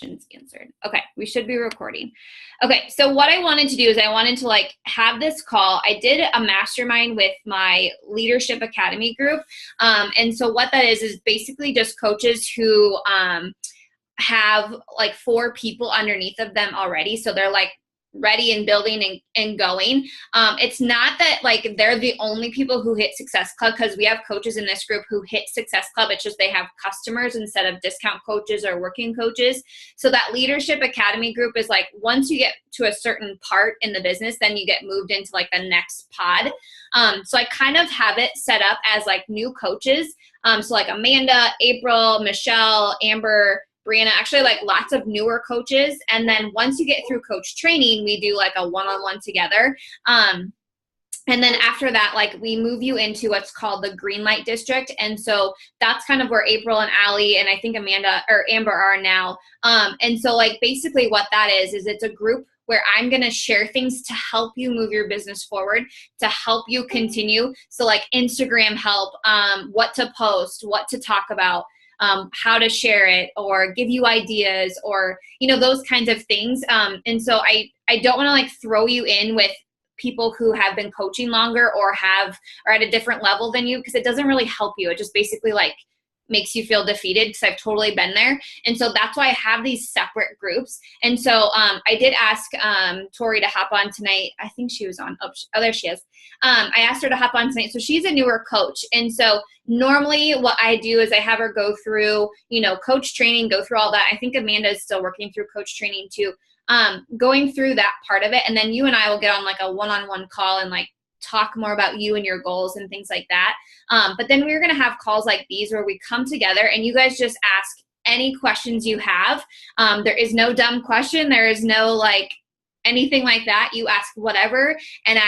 answered. Okay, we should be recording. Okay, so what I wanted to do is I wanted to like have this call. I did a mastermind with my Leadership Academy group. And so what that is basically just coaches who have like 4 people underneath of them already. So they're like ready and building and going. It's not that like they're the only people who hit Success Club, because we have coaches in this group who hit Success Club. It's just they have customers instead of discount coaches or working coaches. So that Leadership Academy group is like, once you get to a certain part in the business, then you get moved into like the next pod. So I kind of have it set up as like new coaches. So like Amanda, April, Michelle, Amber, Brianna, actually like lots of newer coaches. And then once you get through coach training, we do like a one-on-one together. And then after that, like we move you into what's called the Green Light District. And so that's kind of where April and Allie and I think Amanda or Amber are now. And so like basically what that is it's a group where I'm going to share things to help you move your business forward, to help you continue. So like Instagram help, what to post, what to talk about, how to share it, or give you ideas, or, you know, those kinds of things. And so I don't want to like throw you in with people who have been coaching longer or are at a different level than you, because it doesn't really help you. It just basically like makes you feel defeated, because I've totally been there. And so that's why I have these separate groups. And so I did ask Tori to hop on tonight. I think she was on. Oh, there she is. I asked her to hop on tonight. So she's a newer coach. And so normally what I do is I have her go through, you know, coach training, go through all that. I think Amanda is still working through coach training too, going through that part of it. And then you and I will get on like a one-on-one call and like talk more about you and your goals and things like that. But then we're going to have calls like these where we come together and you guys just ask any questions you have. There is no dumb question. There is no like anything like that. You ask whatever. And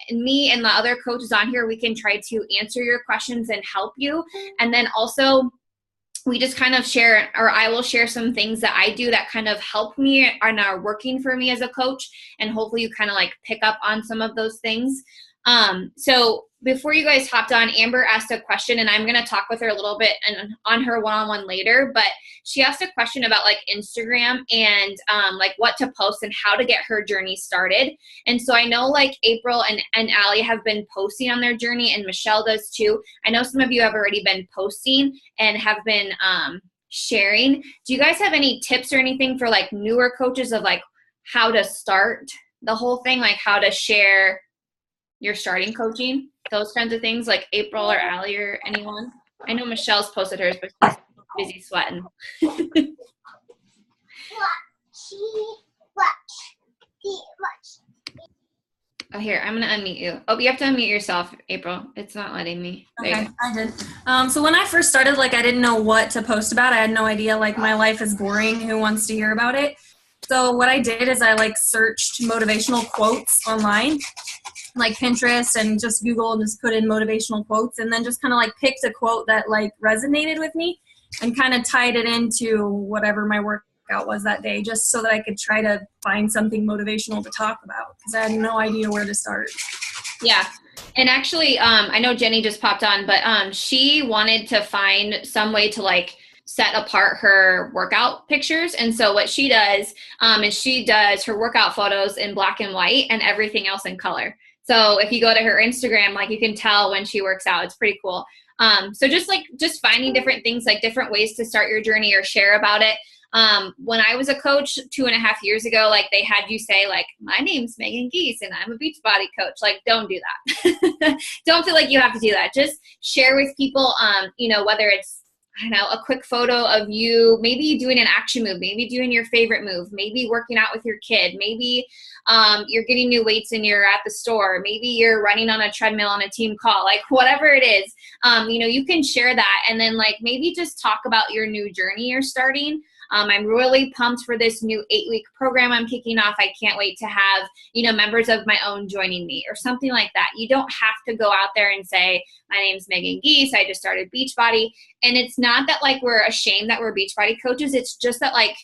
me and the other coaches on here, we can try to answer your questions and help you. And then also we just kind of share, or I will share some things that I do that kind of help me and are working for me as a coach. And hopefully you kind of like pick up on some of those things. So before you guys hopped on, Amber asked a question, and I'm going to talk with her a little bit and on her one-on-one later, but she asked a question about like Instagram and like what to post and how to get her journey started. And so I know like April and Allie have been posting on their journey, and Michelle does too. I know some of you have already been posting and have been sharing. Do you guys have any tips or anything for like newer coaches of like how to start the whole thing, like how to share your starting coaching, those kinds of things, like April or Allie or anyone? I know Michelle's posted hers, but she's busy sweating. Oh, here, I'm going to unmute you. Oh, you have to unmute yourself, April. It's not letting me. Okay, I did. So when I first started, like I didn't know what to post about. I had no idea, like my life is boring. Who wants to hear about it? So what I did is I like searched motivational quotes online, like Pinterest, and just Google and just put in motivational quotes, and then just kind of like picked a quote that like resonated with me and kind of tied it into whatever my workout was that day, just so that I could try to find something motivational to talk about, because I had no idea where to start. Yeah. And actually, I know Jenny just popped on, but she wanted to find some way to like set apart her workout pictures. And so what she does is she does her workout photos in black and white and everything else in color. So if you go to her Instagram, like you can tell when she works out. It's pretty cool. So just finding different things, like different ways to start your journey or share about it. When I was a coach 2.5 years ago, like they had you say like, my name's Megan Geese and I'm a Beachbody coach. Like, don't do that. Don't feel like you have to do that. Just share with people, you know, whether it's, I don't know, a quick photo of you, maybe doing an action move, maybe doing your favorite move, maybe working out with your kid, maybe you're getting new weights and you're at the store, maybe you're running on a treadmill on a team call, like whatever it is, you know, you can share that. And then like maybe just talk about your new journey you're starting. I'm really pumped for this new 8-week program I'm kicking off. I can't wait to have, you know, members of my own joining me or something like that. You don't have to go out there and say, my name's Megan Geese, I just started Beachbody. And it's not that like we're ashamed that we're Beachbody coaches. It's just that like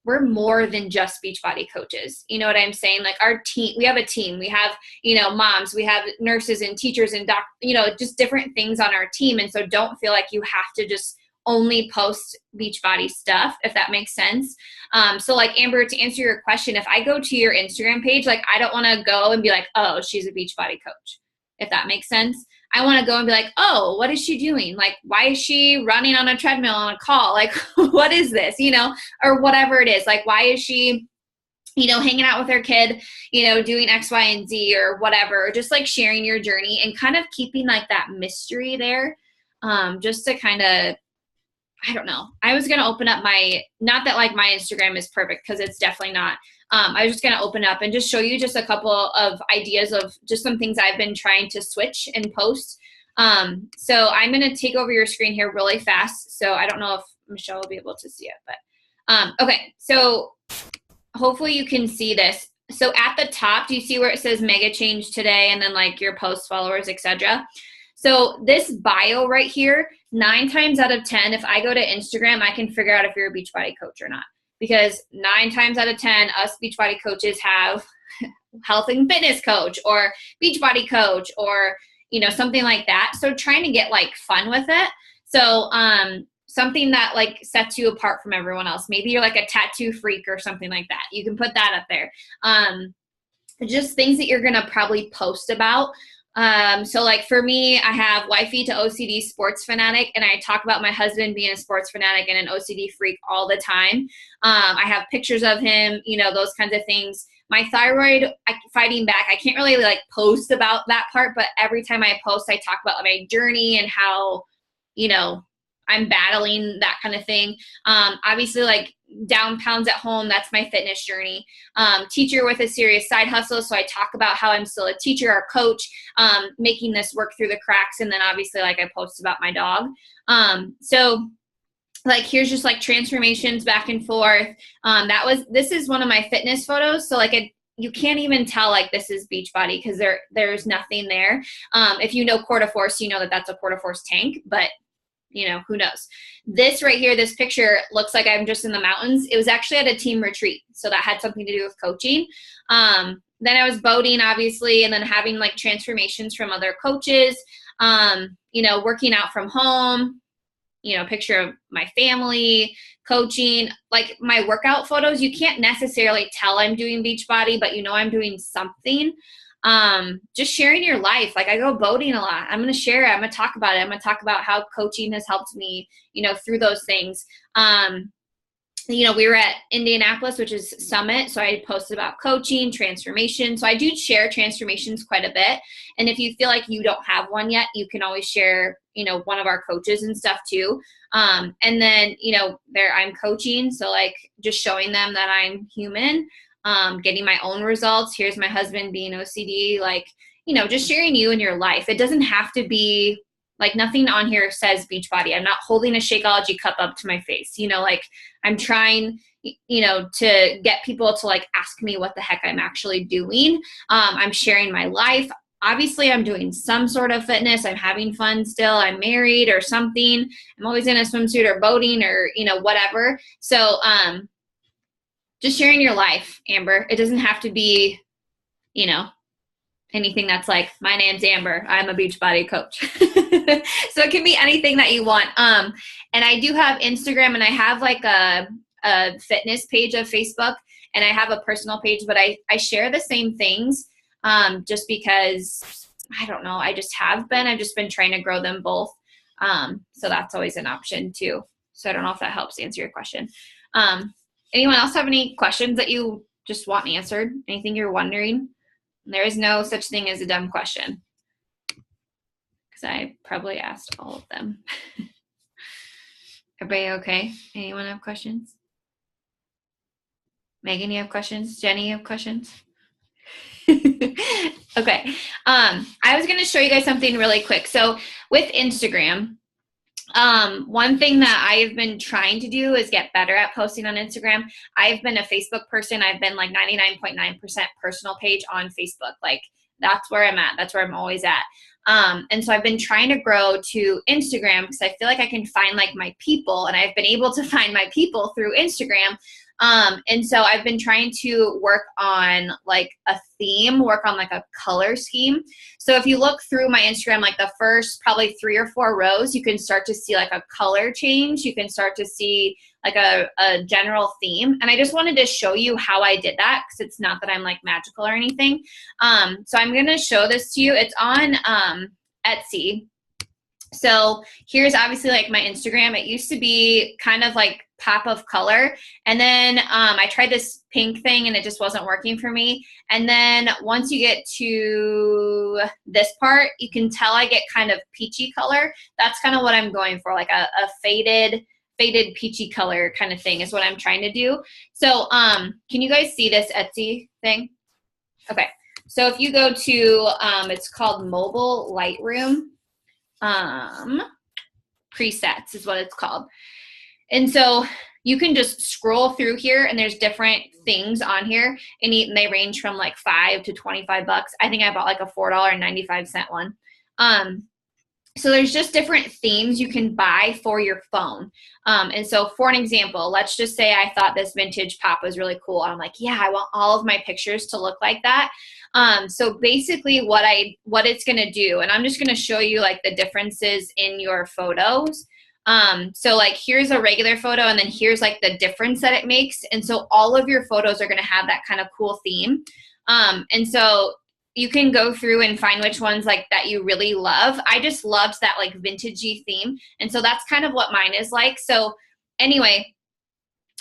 we're more than just Beachbody coaches. You know what I'm saying? Like our team, we have a team. We have, you know, moms, we have nurses and teachers and you know, just different things on our team. And so don't feel like you have to just only post Beachbody stuff, if that makes sense. So like Amber, to answer your question, if I go to your Instagram page, like I don't want to go and be like, oh, she's a Beachbody coach, if that makes sense. I want to go and be like, oh, what is she doing? Like, why is she running on a treadmill on a call? Like, what is this, or whatever it is. Like, why is she, hanging out with her kid, doing X, Y, and Z or whatever, just like sharing your journey and kind of keeping like that mystery there. Just to kind of, I don't know. I was going to open up not that like my Instagram is perfect, because it's definitely not. I was just going to open up and just show you just a couple of ideas of just some things I've been trying to switch and post. So I'm going to take over your screen here really fast. So I don't know if Michelle will be able to see it, but okay. So hopefully you can see this. So at the top, do you see where it says mega change today and then like your post, followers, etc.? So this bio right here, 9 times out of 10, if I go to Instagram, I can figure out if you're a Beachbody coach or not. Because 9 times out of 10, us Beachbody coaches have health and fitness coach or Beachbody coach or, something like that. So trying to get like fun with it. So something that like sets you apart from everyone else. Maybe you're like a tattoo freak or something like that. You can put that up there. Just things that you're going to probably post about. So like for me, I have wifey to OCD sports fanatic, and I talk about my husband being a sports fanatic and an OCD freak all the time. I have pictures of him, those kinds of things. My thyroid fighting back, I can't really like post about that part, but every time I post, I talk about my journey and how, I'm battling that kind of thing. Obviously like down pounds at home, that's my fitness journey. Teacher with a serious side hustle. So I talk about how I'm still a teacher or coach, making this work through the cracks. And then obviously like I post about my dog. So like, here's just like transformations back and forth. This is one of my fitness photos. So like you can't even tell like this is Beachbody because there's nothing there. If you know Quarterforce, you know that that's a Quarterforce tank, but who knows? This right here, this picture looks like I'm just in the mountains. It was actually at a team retreat. So that had something to do with coaching. Then I was boating, obviously, and then having like transformations from other coaches, working out from home, picture of my family, coaching, like my workout photos. You can't necessarily tell I'm doing Beachbody, but I'm doing something. Just sharing your life. Like I go boating a lot. I'm going to share it. I'm going to talk about it. I'm going to talk about how coaching has helped me, through those things. We were at Indianapolis, which is Summit. So I posted about coaching, transformation. So I do share transformations quite a bit. And if you feel like you don't have one yet, you can always share, one of our coaches and stuff too. And then, I'm coaching. So like just showing them that I'm human. Getting my own results. Here's my husband being OCD, like, just sharing you and your life. It doesn't have to be like nothing on here says Beachbody. I'm not holding a Shakeology cup up to my face, like I'm trying, to get people to like ask me what the heck I'm actually doing. I'm sharing my life. Obviously I'm doing some sort of fitness. I'm having fun still. I'm married or something. I'm always in a swimsuit or boating or, whatever. So, just sharing your life, Amber. It doesn't have to be, anything that's like, my name's Amber. I'm a Beachbody coach. So it can be anything that you want. And I do have Instagram, and I have like a fitness page of Facebook, and I have a personal page, but I share the same things just because, I don't know, I've just been trying to grow them both. So that's always an option too. So I don't know if that helps answer your question. Anyone else have any questions that you just want answered? Anything you're wondering? There is no such thing as a dumb question, because I probably asked all of them. Everybody okay? Anyone have questions? Megan, you have questions? Jenny, you have questions? Okay. I was going to show you guys something really quick. So with Instagram, one thing that I've been trying to do is get better at posting on Instagram. I've been a Facebook person. I've been like 99.9% personal page on Facebook. Like that's where I'm at. That's where I'm always at. And so I've been trying to grow to Instagram because I feel like I can find like my people, and I've been able to find my people through Instagram. And so I've been trying to work on like a theme, work on like a color scheme. So if you look through my Instagram, like the first probably 3 or 4 rows, you can start to see like a color change. You can start to see like a general theme. And I just wanted to show you how I did that, because it's not that I'm like magical or anything. So I'm going to show this to you. It's on Etsy. So here's obviously like my Instagram. It used to be kind of like pop of color. And then I tried this pink thing and it just wasn't working for me. And then once you get to this part, you can tell I get kind of peachy color. That's kind of what I'm going for, like a faded peachy color kind of thing is what I'm trying to do. So can you guys see this Etsy thing? Okay. So if you go to, it's called Mobile Lightroom. Presets is what it's called. And so you can just scroll through here and there's different things on here, and they range from like $5 to $25. I think I bought like a $4.95 one. So there's just different themes you can buy for your phone. And so for an example, let's just say I thought this vintage pop was really cool. I'm like, yeah, I want all of my pictures to look like that. So basically what it's going to do, and I'm just going to show you like the differences in your photos. So like here's a regular photo and then here's like the difference that it makes. And so all of your photos are going to have that kind of cool theme. And so you can go through and find which ones like that you really love. I just loved that like vintagey theme. And so that's kind of what mine is like. So anyway,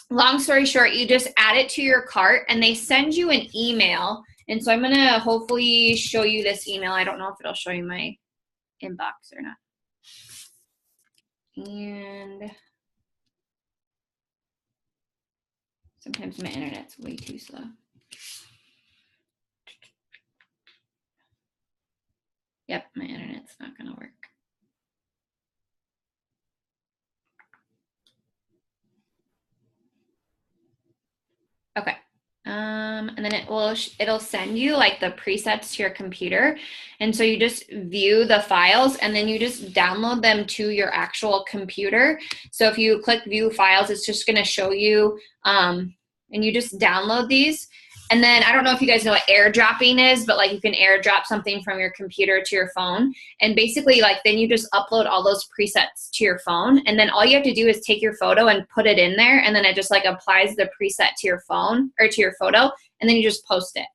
long story short, you just add it to your cart and they send you an email. And so I'm going to hopefully show you this email. I don't know if it'll show you my inbox or not. And sometimes my internet's way too slow. Yep, my internet's not going to work. Okay. And then it'll send you like the presets to your computer. And so you just view the files and then you just download them to your actual computer. So if you click view files, it's just going to show you, and you just download these. And then I don't know if you guys know what airdropping is, but like you can airdrop something from your computer to your phone. And basically like then you just upload all those presets to your phone. And then all you have to do is take your photo and put it in there. And then it just like applies the preset to your phone or to your photo. And then you just post it.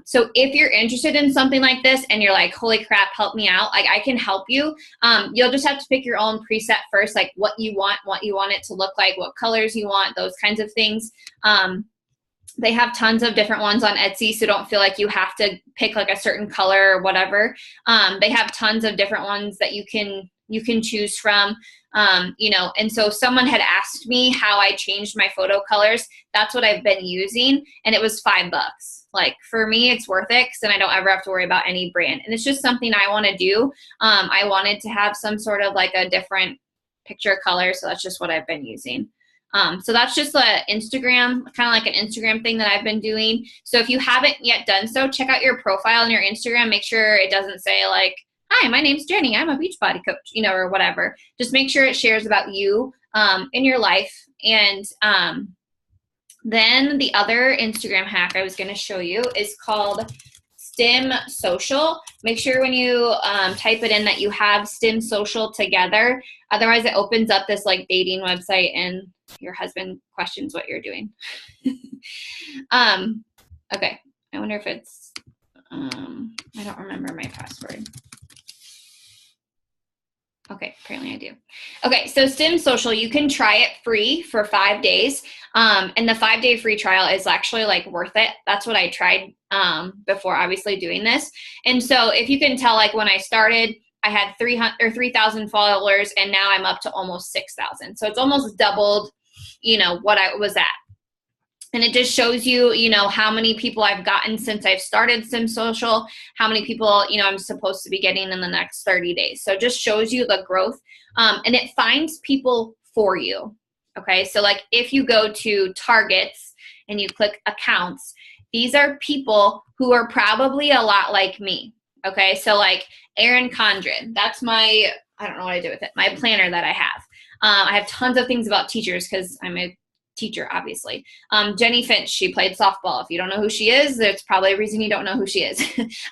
So if you're interested in something like this and you're like, holy crap, help me out, like I can help you. You'll just have to pick your own preset first, like what you want it to look like, what colors you want, those kinds of things. They have tons of different ones on Etsy, so don't feel like you have to pick like a certain color or whatever. They have tons of different ones that you can choose from, you know. And so someone had asked me how I changed my photo colors. That's what I've been using, and it was $5. Like for me, it's worth it because then I don't ever have to worry about any brand. And it's just something I want to do. I wanted to have some sort of like a different picture color, so that's just what I've been using. So that's just a Instagram, kind of like an Instagram thing that I've been doing. So if you haven't yet done so, check out your profile on your Instagram. Make sure it doesn't say like, hi, my name's Jenny, I'm a Beachbody coach, you know, or whatever. Just make sure it shares about you in your life. And then the other Instagram hack I was going to show you is called Stim Social. Make sure when you type it in that you have Stim Social together. Otherwise it opens up this like dating website and your husband questions what you're doing. Okay. I wonder if it's, I don't remember my password. Okay, apparently I do. Okay, so Stim Social, you can try it free for 5 days. And the 5-day free trial is actually like worth it. That's what I tried before obviously doing this. And so if you can tell, like when I started, I had 3,000 followers and now I'm up to almost 6,000. So it's almost doubled, you know, what I was at. And it just shows you, you know, how many people I've gotten since I've started Stim Social, how many people, you know, I'm supposed to be getting in the next 30 days. So it just shows you the growth. And it finds people for you. Okay. So like if you go to targets and you click accounts, these are people who are probably a lot like me. Okay. So like Erin Condren, that's my, I don't know what I do with it, my planner that I have. I have tons of things about teachers because I'm a teacher, obviously. Jenny Finch, she played softball. If you don't know who she is, there's probably a reason you don't know who she is.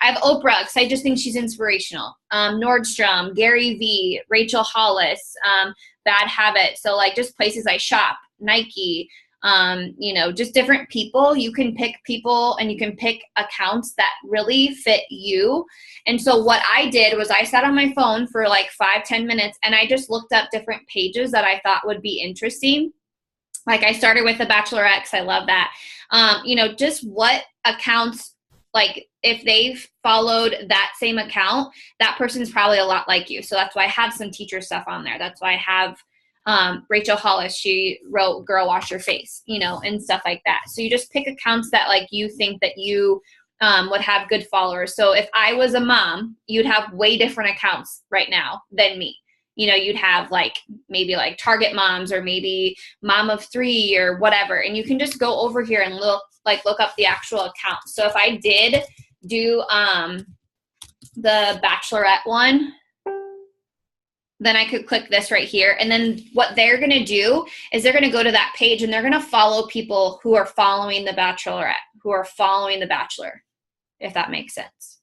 I have Oprah, because I just think she's inspirational. Nordstrom, Gary Vee, Rachel Hollis, Bad Habit. So like just places I shop, Nike, just different people. You can pick people and you can pick accounts that really fit you. And so what I did was I sat on my phone for like 5-10 minutes and I just looked up different pages that I thought would be interesting. Like I started with the Bachelorette, 'cause I love that. Just what accounts, like if they've followed that same account, that person's probably a lot like you. So that's why I have some teacher stuff on there. That's why I have Rachel Hollis, she wrote Girl Wash Your Face, and stuff like that. So you just pick accounts that like you think that you would have good followers. So if I was a mom, you'd have way different accounts right now than me. You'd have like maybe like Target Moms or maybe Mom of 3 or whatever. And you can just go over here and look up the actual account. So if I did do the Bachelorette one, then I could click this right here. And then what they're going to do is they're going to go to that page and they're going to follow people who are following the Bachelorette, who are following the Bachelor, if that makes sense.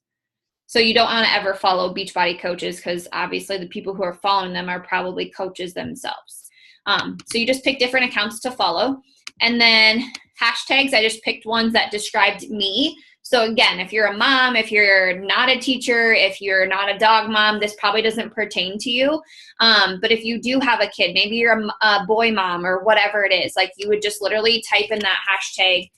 So you don't want to ever follow Beachbody coaches, because obviously the people who are following them are probably coaches themselves. So you just pick different accounts to follow. And then hashtags, I just picked ones that described me. So again, if you're a mom, if you're not a teacher, if you're not a dog mom, this probably doesn't pertain to you. But if you do have a kid, maybe you're a boy mom or whatever it is, like you would just literally type in that hashtag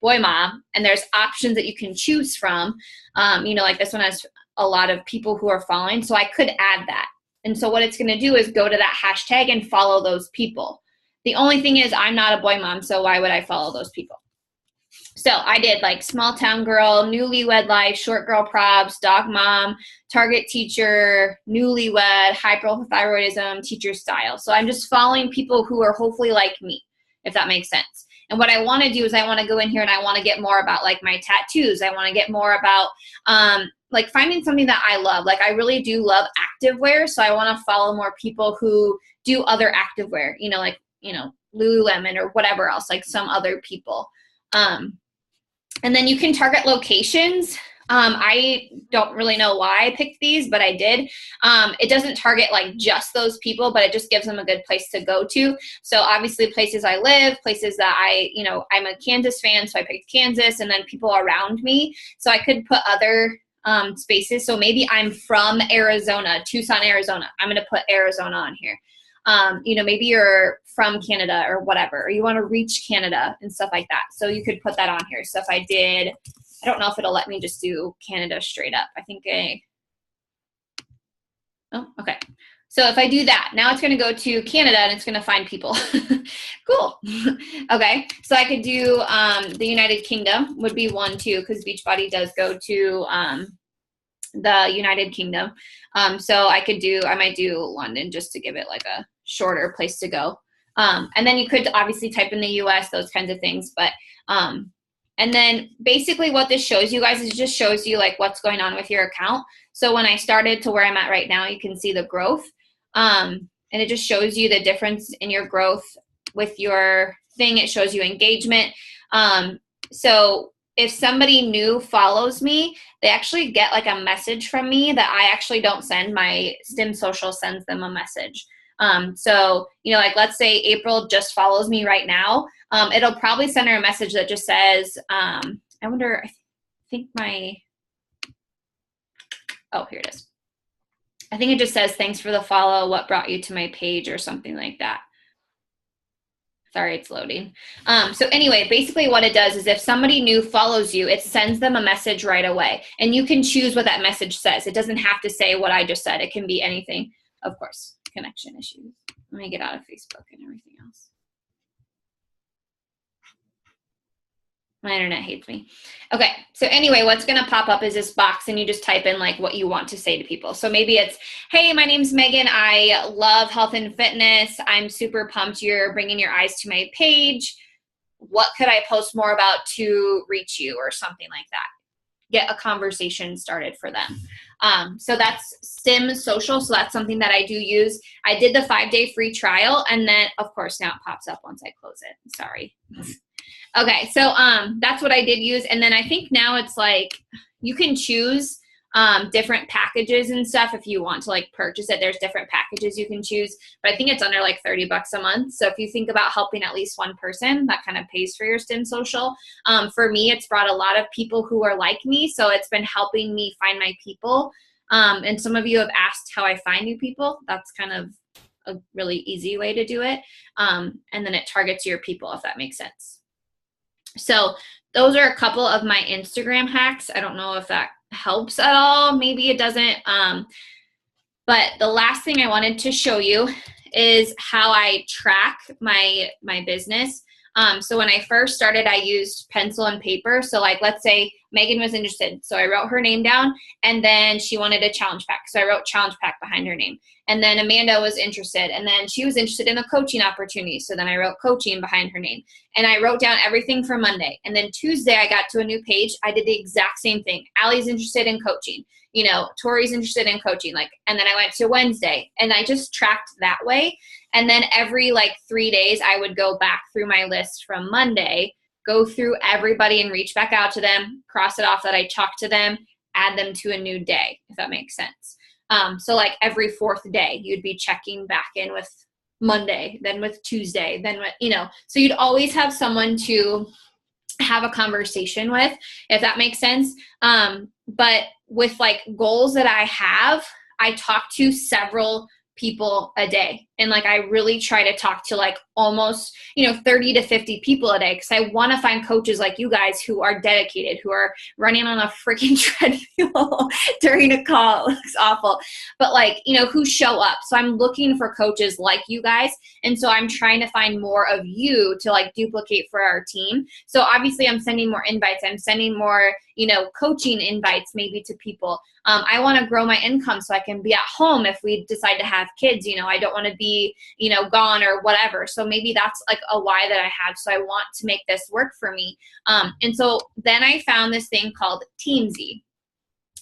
boy mom, and there's options that you can choose from. Like this one has a lot of people who are following, so I could add that. And so what it's going to do is go to that hashtag and follow those people. The only thing is I'm not a boy mom, so why would I follow those people? So I did like small town girl, newlywed life, short girl probs, dog mom, target teacher, newlywed, hypothyroidism, teacher style. So I'm just following people who are hopefully like me, if that makes sense. And what I want to do is I want to go in here and I want to get more about like my tattoos. I want to get more about like finding something that I love. Like I really do love activewear. So I want to follow more people who do other activewear, like, Lululemon or whatever else, like some other people. And then you can target locations. I don't really know why I picked these, but I did. It doesn't target like just those people, but it just gives them a good place to go to. So obviously places I live, places that I'm a Kansas fan, so I picked Kansas, and then people around me. So I could put other spaces. So maybe I'm from Arizona, Tucson, Arizona. I'm going to put Arizona on here. Maybe you're from Canada or whatever, or you want to reach Canada and stuff like that. So you could put that on here. So if I did, I don't know if it'll let me just do Canada straight up. I think okay. So if I do that, now it's going to go to Canada and it's going to find people. Cool. Okay. So I could do the United Kingdom would be one too, because Beachbody does go to the United Kingdom. So I might do London just to give it like a shorter place to go. And then you could obviously type in the US, those kinds of things. But, and then basically what this shows you guys is it just shows you like what's going on with your account. So when I started to where I'm at right now, you can see the growth. And it just shows you the difference in your growth with your thing. It shows you engagement. So if somebody new follows me, they actually get like a message from me that I actually don't send. My Stim Social sends them a message. So, like let's say April just follows me right now. It'll probably send her a message that just says, I think here it is. I think it just says, thanks for the follow. What brought you to my page or something like that. Sorry, it's loading. So anyway, basically what it does is if somebody new follows you, it sends them a message right away. And you can choose what that message says. It doesn't have to say what I just said. It can be anything, of course. Connection issues. Let me get out of Facebook and everything else. My internet hates me. Okay, so anyway, what's going to pop up is this box, and you just type in like what you want to say to people. So maybe it's, hey, my name's Megan. I love health and fitness. I'm super pumped you're bringing your eyes to my page. What could I post more about to reach you, or something like that? get a conversation started for them. So that's Stim Social. So that's something that I do use. I did the 5-day free trial, and then of course now it pops up once I close it. Sorry. Okay. So that's what I did use. And then I think now it's like you can choose different packages and stuff. If you want to like purchase it, there's different packages you can choose, but I think it's under like $30 a month. So if you think about helping at least one person, that kind of pays for your Stim Social. For me, it's brought a lot of people who are like me. So it's been helping me find my people. And some of you have asked how I find new people. That's kind of a really easy way to do it. And then it targets your people, if that makes sense. So those are a couple of my Instagram hacks. I don't know if that helps at all. Maybe it doesn't. But the last thing I wanted to show you is how I track my business. So when I first started, I used pencil and paper. So like, let's say Megan was interested. So I wrote her name down, and then she wanted a challenge pack. So I wrote challenge pack behind her name. And then Amanda was interested, and then she was interested in a coaching opportunity. So then I wrote coaching behind her name, and I wrote down everything for Monday. And then Tuesday I got to a new page. I did the exact same thing. Allie's interested in coaching. You know, Tori's interested in coaching. Like, and then I went to Wednesday, and I just tracked that way. And then every like 3 days, I would go back through my list from Monday, go through everybody and reach back out to them, cross it off that I talked to them, add them to a new day, if that makes sense. So like every 4th day, you'd be checking back in with Monday, then with Tuesday, then with, you know, so you'd always have someone to have a conversation with, if that makes sense. But with like goals that I have, I talk to several people a day. And like, I really try to talk to like almost, 30 to 50 people a day. Cause I want to find coaches like you guys who are dedicated, who are running on a freaking treadmill during a call. It looks awful, but like, who show up. So I'm looking for coaches like you guys. And so I'm trying to find more of you to like duplicate for our team. So obviously I'm sending more invites. I'm sending more, coaching invites maybe to people. I want to grow my income so I can be at home if we decide to have kids. I don't want to be, gone or whatever. So maybe that's like a why that I have. So I want to make this work for me. And so then I found this thing called Teamzy.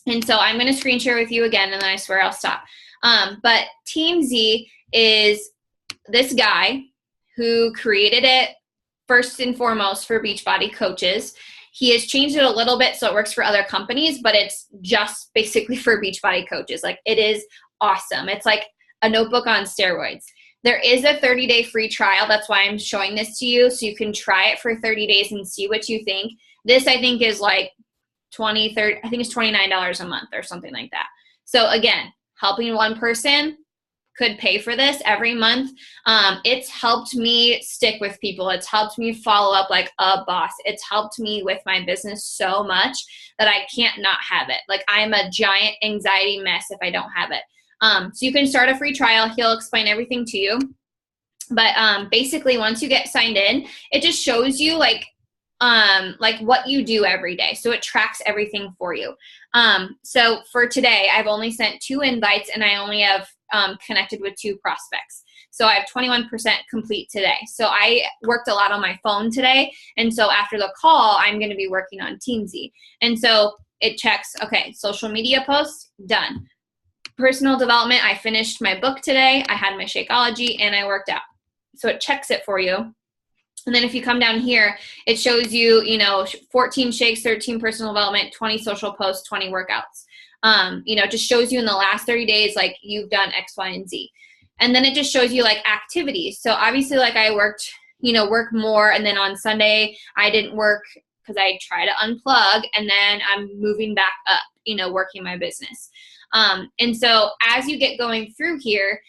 And so I'm going to screen share with you again, and then I swear I'll stop. But Teamzy is this guy who created it first and foremost for Beachbody coaches. He has changed it a little bit so it works for other companies, but it's just basically for Beachbody coaches. Like, it is awesome. It's like a notebook on steroids. There is a 30-day free trial. That's why I'm showing this to you, so you can try it for 30 days and see what you think. This, I think, is like I think it's $29 a month or something like that. So again, helping one person could pay for this every month. It's helped me stick with people. It's helped me follow up like a boss. It's helped me with my business so much that I can't not have it. Like, I'm a giant anxiety mess if I don't have it. So you can start a free trial. He'll explain everything to you. But basically, once you get signed in, it just shows you like what you do every day. So it tracks everything for you. So for today, I've only sent 2 invites, and I only have connected with 2 prospects. So I have 21% complete today. So I worked a lot on my phone today. And so after the call, I'm going to be working on Teamzy. And so it checks, okay, social media posts, done. Personal development, I finished my book today. I had my Shakeology, and I worked out. So it checks it for you. And then if you come down here, it shows you, 14 shakes, 13 personal development, 20 social posts, 20 workouts. It just shows you in the last 30 days, like, you've done X, Y, and Z. And then it just shows you like activities. So obviously, like, I worked, work more. And then on Sunday, I didn't work because I try to unplug, and then I'm moving back up, working my business. And so as you get going through here,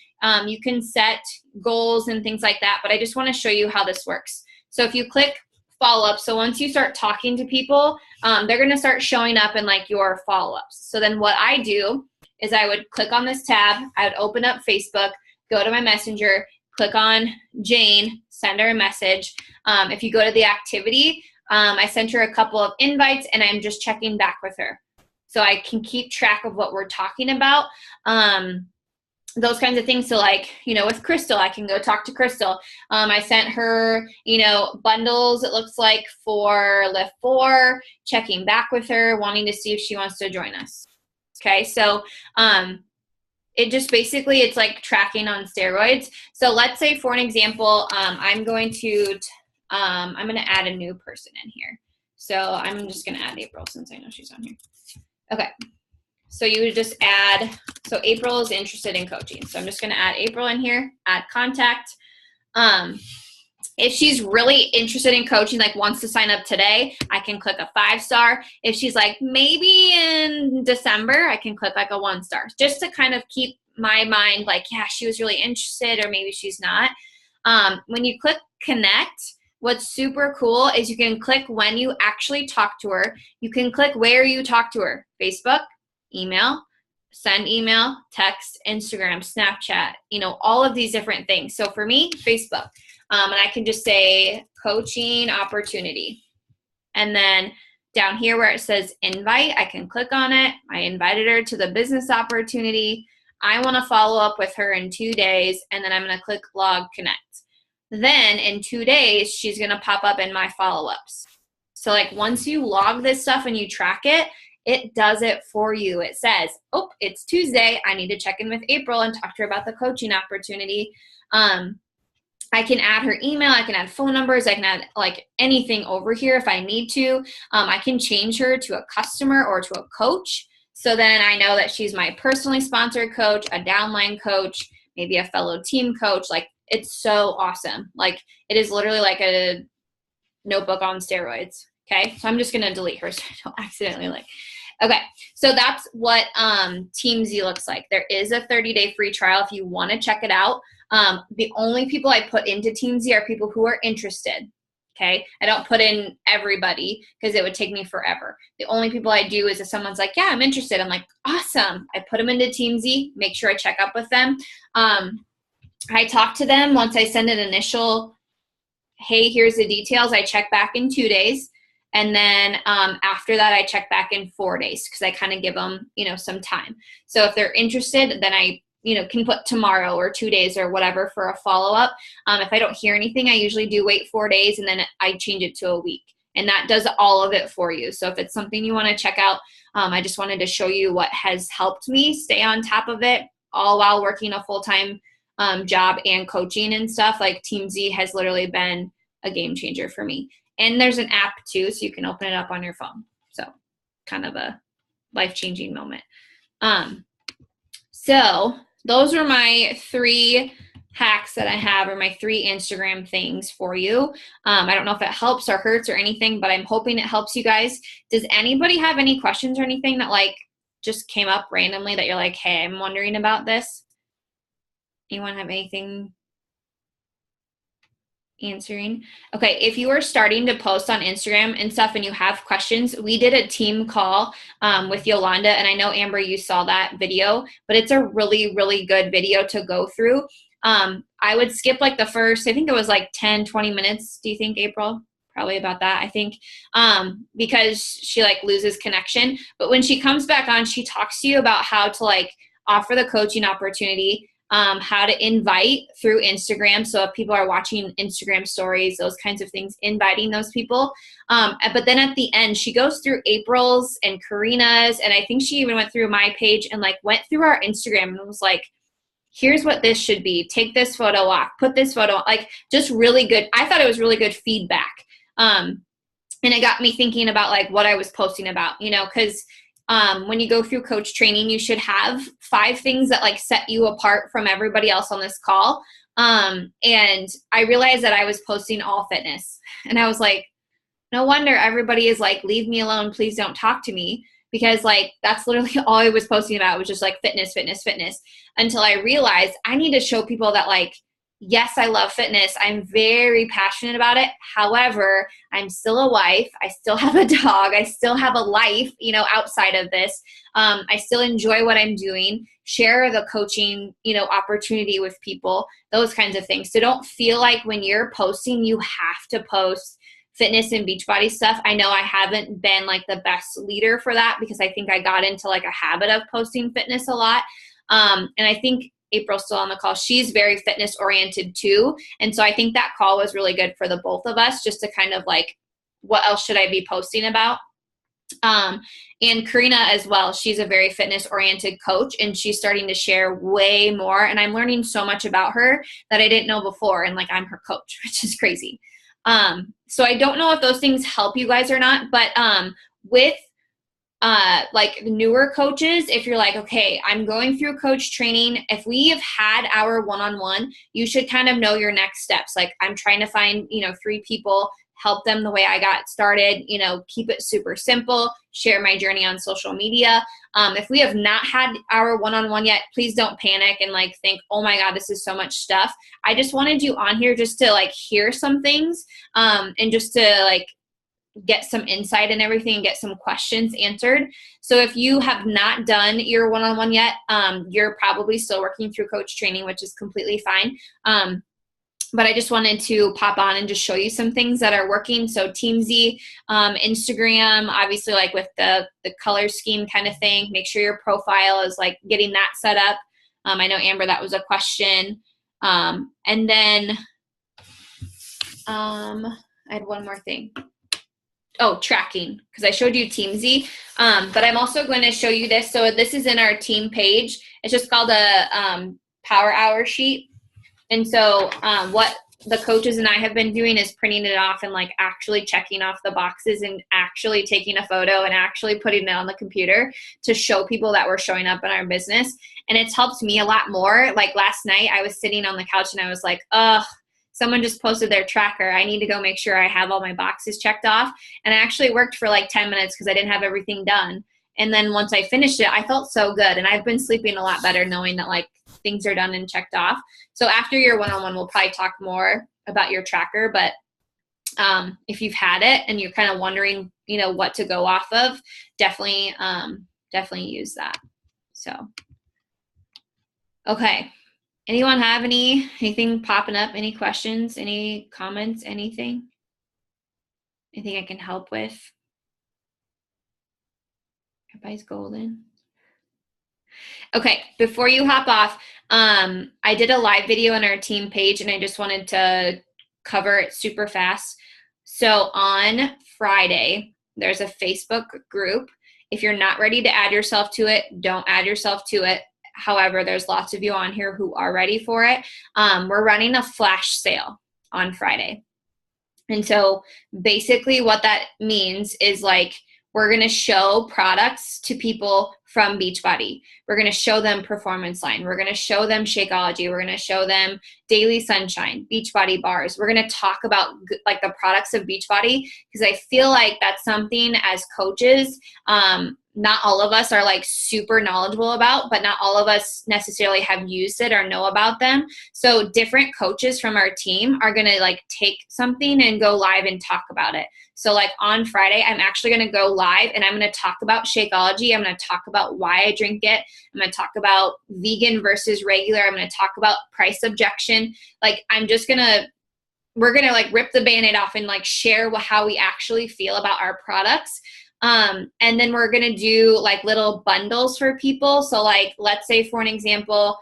you can set goals and things like that, but I just want to show you how this works. So if you click follow-up, so once you start talking to people, they're going to start showing up in like your follow-ups. So then what I do is I would click on this tab, I would open up Facebook, go to my messenger, click on Jane, send her a message. If you go to the activity, I sent her a couple of invites, and I'm just checking back with her. So I can keep track of what we're talking about. those kinds of things. So like, with Crystal, I can go talk to Crystal. I sent her, bundles, it looks like, for Lift 4, checking back with her, wanting to see if she wants to join us. Okay. So, it just basically, it's like tracking on steroids. So let's say, for an example, I'm going to add a new person in here. So I'm just going to add April since I know she's on here. Okay. So you would just add, so April is interested in coaching. So I'm just going to add April in here, add contact. If she's really interested in coaching, like wants to sign up today, I can click a 5-star. If she's like, maybe in December, I can click like a 1-star, just to kind of keep my mind like, yeah, she was really interested, or maybe she's not. When you click connect, what's super cool is you can click when you actually talk to her. You can click where you talk to her: Facebook, email, send email, text, Instagram, Snapchat, all of these different things. So for me, Facebook. And I can just say coaching opportunity. And then down here where it says invite, I can click on it. I invited her to the business opportunity. I want to follow up with her in 2 days, and then I'm going to click log connect. Then in 2 days, she's going to pop up in my follow-ups. So like once you log this stuff and you track it, it does it for you. It says, oh, it's Tuesday. I need to check in with April and talk to her about the coaching opportunity. I can add her email. I can add phone numbers. I can add like anything over here if I need to. I can change her to a customer or to a coach. So then I know that she's my personally sponsored coach, a downline coach, maybe a fellow team coach. Like, it's so awesome. Like, it is literally like a notebook on steroids. Okay. So I'm just going to delete her so I don't accidentally okay. So that's what TeamZ looks like. There is a 30-day free trial if you want to check it out. The only people I put into TeamZ are people who are interested. Okay. I don't put in everybody because it would take me forever. The only people I do is if someone's like, yeah, I'm interested. I'm like, awesome. I put them into TeamZ, make sure I check up with them. I talk to them once I send an initial, hey, here's the details. I check back in 2 days. And then after that, I check back in 4 days because I kind of give them, some time. So if they're interested, then I can put tomorrow or 2 days or whatever for a follow-up. If I don't hear anything, I usually do wait 4 days, and then I change it to a week. And that does all of it for you. So if it's something you want to check out, I just wanted to show you what has helped me stay on top of it, all while working a full-time job and coaching and stuff. Like, TeamZ has literally been a game changer for me. And there's an app too, so you can open it up on your phone. So kind of a life-changing moment. So those are my 3 hacks that I have, or my 3 Instagram things for you. I don't know if it helps or hurts or anything, but I'm hoping it helps you guys. Does anybody have any questions or anything that just came up randomly that you're like, hey, I'm wondering about this? Anyone have anything answering? Okay, if you are starting to post on Instagram and stuff and you have questions, we did a team call with Yolanda, and I know, Amber, you saw that video, but it's a really, really good video to go through. I would skip the first, I think it was 10, 20 minutes. Do you think, April? Probably about that, I think, because she loses connection. But when she comes back on, she talks to you about how to offer the coaching opportunity, how to invite through Instagram. So if people are watching Instagram stories, those kinds of things, inviting those people. But then at the end, she goes through April's and Karina's, and I think she even went through my page and went through our Instagram and was like, here's what this should be. Take this photo off, put this photo on. Just really good. I thought it was really good feedback. And it got me thinking about what I was posting about, because when you go through coach training, you should have 5 things that set you apart from everybody else on this call. And I realized that I was posting all fitness, and I was like, no wonder everybody is leave me alone. Please don't talk to me. Because that's literally all I was posting about, was just fitness, fitness, fitness, until I realized I need to show people that yes, I love fitness. I'm very passionate about it. However, I'm still a wife. I still have a dog. I still have a life, outside of this. I still enjoy what I'm doing. Share the coaching, opportunity with people, those kinds of things. So don't feel when you're posting, you have to post fitness and Beachbody stuff. I know I haven't been the best leader for that, because I think I got into a habit of posting fitness a lot. And I think April's still on the call, she's very fitness oriented too. And so I think that call was really good for the both of us, just to kind of like, what else should I be posting about? And Karina as well, she's a very fitness oriented coach, and she's starting to share way more, and I'm learning so much about her that I didn't know before, and like I'm her coach, which is crazy. So I don't know if those things help you guys or not, but with like newer coaches, if you're like, okay, I'm going through coach training, if we have had our one-on-one, you should kind of know your next steps. Like, I'm trying to find, 3 people, help them the way I got started, keep it super simple, share my journey on social media. If we have not had our one-on-one yet, please don't panic and like think, oh my God, this is so much stuff. I just wanted you on here just to like hear some things, and just to like get some insight and everything and get some questions answered. So if you have not done your one-on-one yet, you're probably still working through coach training, which is completely fine. But I just wanted to pop on and just show you some things that are working. So Teamzy, Instagram, obviously like with the color scheme kind of thing, make sure your profile is like getting that set up. I know Amber, that was a question. And then I had one more thing. Oh, tracking, because I showed you Teamzy, but I'm also going to show you this. So this is in our team page. It's just called a Power Hour sheet. And so what the coaches and I have been doing is printing it off and like actually checking off the boxes and actually taking a photo and actually putting it on the computer to show people that we're showing up in our business. And it's helped me a lot more. Like last night I was sitting on the couch and I was like, ugh, someone just posted their tracker. I need to go make sure I have all my boxes checked off. And I actually worked for like 10 minutes because I didn't have everything done. And then once I finished it, I felt so good. And I've been sleeping a lot better knowing that like things are done and checked off. So after your one-on-one, we'll probably talk more about your tracker. But if you've had it and you're kind of wondering, what to go off of, definitely use that. So, okay. Anyone have anything popping up? Any questions, any comments, anything I can help with? Everybody's golden. Okay, before you hop off, I did a live video on our team page and I just wanted to cover it super fast. So on Friday, there's a Facebook group. If you're not ready to add yourself to it, don't add yourself to it. However, there's lots of you on here who are ready for it. We're running a flash sale on Friday. And so basically what that means is like, we're going to show products to people from Beachbody. We're going to show them Performance Line. We're going to show them Shakeology. We're going to show them Daily Sunshine, Beachbody bars. We're going to talk about like the products of Beachbody, because I feel like that's something as coaches, not all of us are like super knowledgeable about, but not all of us necessarily have used it or know about them. So different coaches from our team are going to like take something and go live and talk about it. So like on Friday, I'm actually going to go live and I'm going to talk about Shakeology. I'm going to talk about why I drink it. I'm going to talk about vegan versus regular. I'm going to talk about price objection. Like we're going to like rip the Band-Aid off and like share how we actually feel about our products. And then we're going to do like little bundles for people. So like, let's say for an example,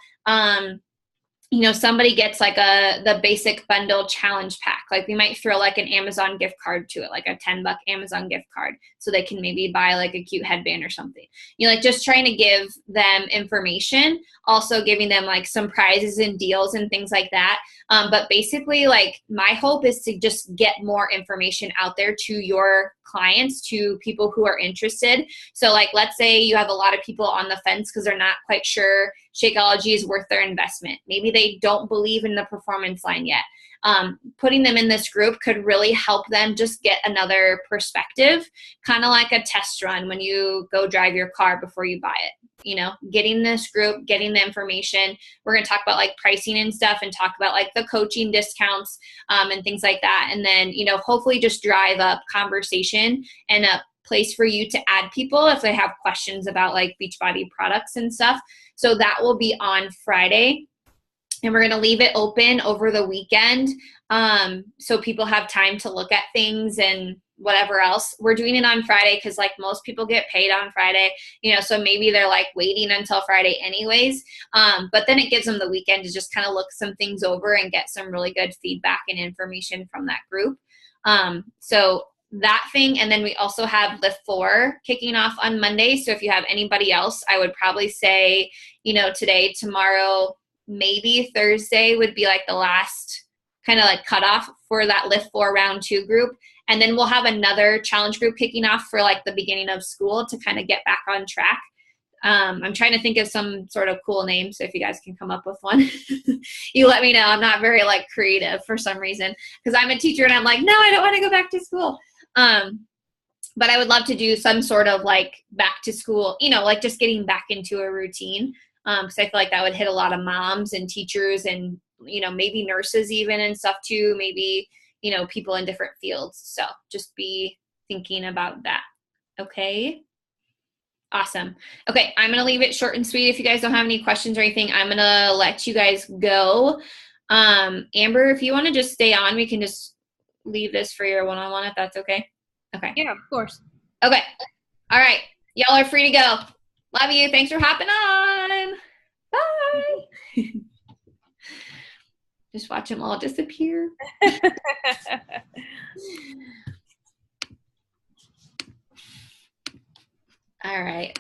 somebody gets like the basic bundle challenge pack. Like we might throw like an Amazon gift card to it, like a $10 Amazon gift card, so they can maybe buy like a cute headband or something. Like just trying to give them information, also giving them like some prizes and deals and things like that. But basically like my hope is to just get more information out there to your clients, to people who are interested. So like, let's say you have a lot of people on the fence because they're not quite sure Shakeology is worth their investment. Maybe they don't believe in the Performance Line yet. Putting them in this group could really help them just get another perspective, kind of like a test run when you go drive your car before you buy it. Getting this group, getting the information. We're going to talk about like pricing and stuff and talk about like the coaching discounts and things like that. And then, hopefully just drive up conversation and a place for you to add people if they have questions about like Beachbody products and stuff. So that will be on Friday. And we're going to leave it open over the weekend. So people have time to look at things and whatever else. We're doing it on Friday because like most people get paid on Friday, so maybe they're like waiting until Friday anyways. But then it gives them the weekend to just kind of look some things over and get some really good feedback and information from that group. So that thing. And then we also have Lift 4 kicking off on Monday. So if you have anybody else, I would probably say, today, tomorrow, maybe Thursday would be like the last kind of like cutoff for that Lift 4 round 2 group. And then we'll have another challenge group kicking off for like the beginning of school to kind of get back on track. I'm trying to think of some sort of cool name. So if you guys can come up with one, you let me know. I'm not very like creative for some reason because I'm a teacher and I'm like, no, I don't want to go back to school. But I would love to do some sort of like back to school, like just getting back into a routine. Because I feel like that would hit a lot of moms and teachers and, maybe nurses even and stuff too. Maybe, people in different fields. So just be thinking about that. Okay. Awesome. Okay. I'm going to leave it short and sweet. If you guys don't have any questions or anything, I'm going to let you guys go. Amber, if you want to just stay on, we can just leave this for your one-on-one if that's okay. Okay. Yeah, of course. Okay. All right. Y'all are free to go. Love you. Thanks for hopping on. Bye. Just watch them all disappear. All right.